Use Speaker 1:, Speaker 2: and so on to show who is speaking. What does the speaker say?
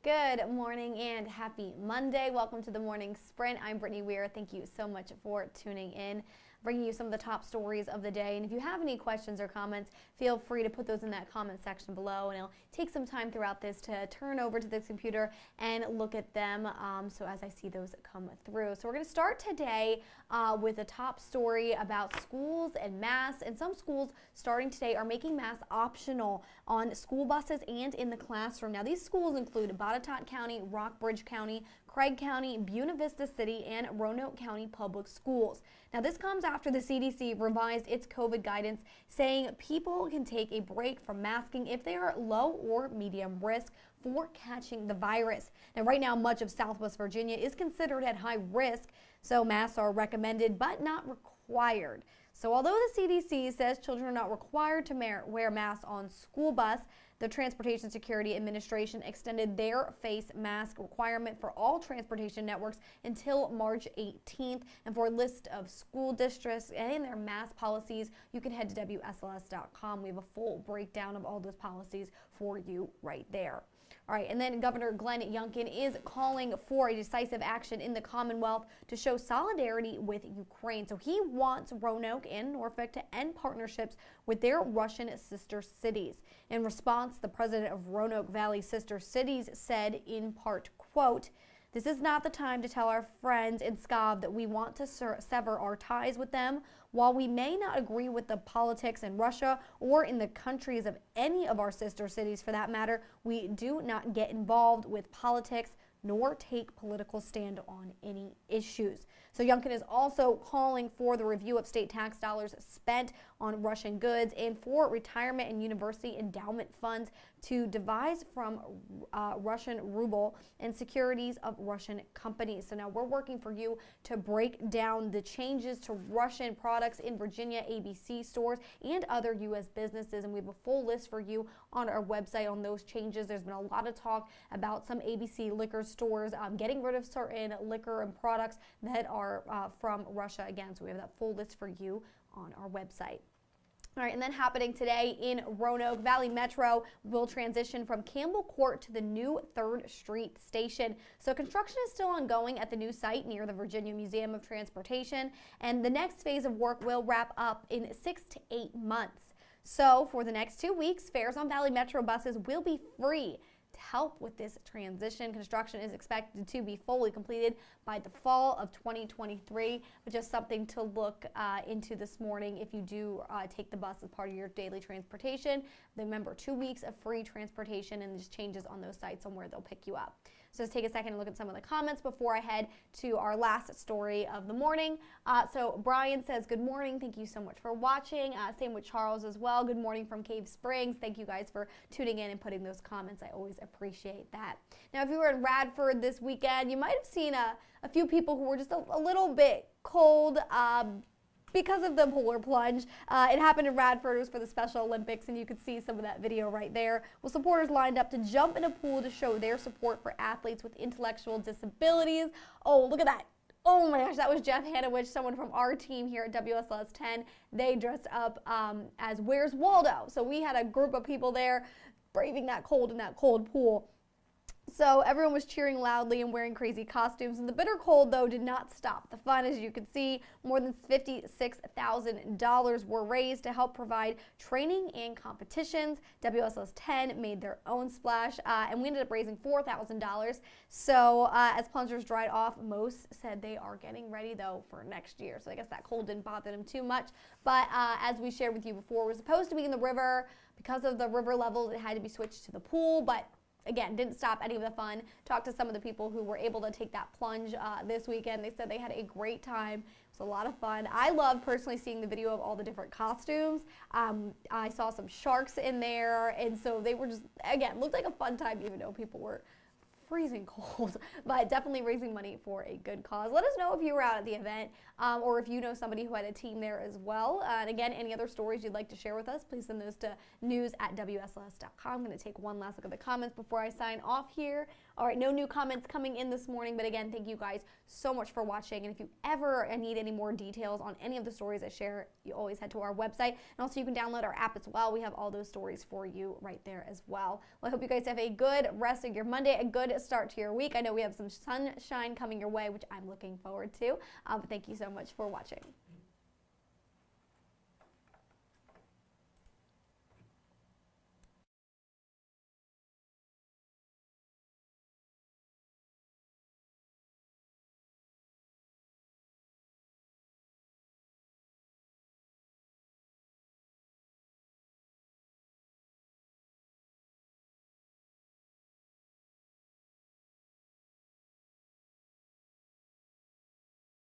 Speaker 1: Good morning and happy Monday. Welcome to the Morning Sprint. I'm Brittany Weir. Thank you so much for tuning in, bringing you some of the top stories of the day. And if you have any questions or comments, feel free to put those in that comment section below, and I'll take some time throughout this to turn over to this computer and look at them so as I see those come through. So we're going to start today with a top story about schools and masks. And some schools starting today are making masks optional on school buses and in the classroom. Now these schools include Botetourt County, Rockbridge County, Craig County, Buena Vista City, and Roanoke County Public Schools. Now this comes after the CDC revised its COVID guidance, saying people can take a break from masking if they are low or medium risk for catching the virus. Now right now, much of Southwest Virginia is considered at high risk, so masks are recommended but not required. So although the CDC says children are not required to wear masks on school bus, the Transportation Security Administration extended their face mask requirement for all transportation networks until March 18th. And for a list of school districts and their mask policies, you can head to WSLS.com. We have a full breakdown of all those policies for you right there. All right, and then Governor Glenn Youngkin is calling for a decisive action in the Commonwealth to show solidarity with Ukraine. So he wants Roanoke and Norfolk to end partnerships with their Russian sister cities. In response, the president of Roanoke Valley Sister Cities said in part, quote, "This is not the time to tell our friends in Skov that we want to sever our ties with them. While we may not agree with the politics in Russia or in the countries of any of our sister cities for that matter, we do not get involved with politics nor take political stand on any issues." So Youngkin is also calling for the review of state tax dollars spent on Russian goods and for retirement and university endowment funds to devise from Russian ruble and securities of Russian companies. So now we're working for you to break down the changes to Russian products in Virginia ABC stores and other U.S. businesses, and we have a full list for you on our website on those changes. There's been a lot of talk about some ABC liquor stores getting rid of certain liquor and products that are from Russia again. So we have that full list for you on our website. All right, and then happening today in Roanoke, Valley Metro will transition from Campbell Court to the new 3rd Street station. So construction is still ongoing at the new site near the Virginia Museum of Transportation, and the next phase of work will wrap up in 6 to 8 months. So for the next 2 weeks, fares on Valley Metro buses will be free. To help with this transition, construction is expected to be fully completed by the fall of 2023, but just something to look into this morning if you do take the bus as part of your daily transportation. Remember, 2 weeks of free transportation and just changes on those sites on where they'll pick you up. So let's take a second and look at some of the comments before I head to our last story of the morning. So Brian says, good morning. Thank you so much for watching. Same with Charles as well. Good morning from Cave Springs. Thank you guys for tuning in and putting those comments. I always appreciate that. Now, if you were in Radford this weekend, you might have seen a few people who were just a little bit cold because of the polar plunge. It happened in Radford. It was for the Special Olympics, and you could see some of that video right there. Well, supporters lined up to jump in a pool to show their support for athletes with intellectual disabilities. Oh, look at that. Oh my gosh, that was Jeff Hanowich, someone from our team here at WSLS 10. They dressed up as Where's Waldo? So we had a group of people there braving that cold in that cold pool. So everyone was cheering loudly and wearing crazy costumes, and the bitter cold, though, did not stop the fun. As you can see, more than $56,000 were raised to help provide training and competitions. WSLS 10 made their own splash, and we ended up raising $4,000. So as plungers dried off, most said they are getting ready, though, for next year. So I guess that cold didn't bother them too much. But as we shared with you before, it was supposed to be in the river. Because of the river levels, it had to be switched to the pool, but again, didn't stop any of the fun. Talked to some of the people who were able to take that plunge this weekend. They said they had a great time. It was a lot of fun. I loved personally seeing the video of all the different costumes. I saw some sharks in there, and so they were just, again, looked like a fun time even though people were freezing cold, but definitely raising money for a good cause. Let us know if you were out at the event or if you know somebody who had a team there as well. And again, any other stories you'd like to share with us, please send those to news@WSLS.com. I'm going to take one last look at the comments before I sign off here. All right, no new comments coming in this morning, but again, thank you guys so much for watching. And if you ever need any more details on any of the stories I share, you always head to our website. And also you can download our app as well. We have all those stories for you right there as well. Well, I hope you guys have a good rest of your Monday, a good start to your week. I know we have some sunshine coming your way, which I'm looking forward to. But thank you so much for watching.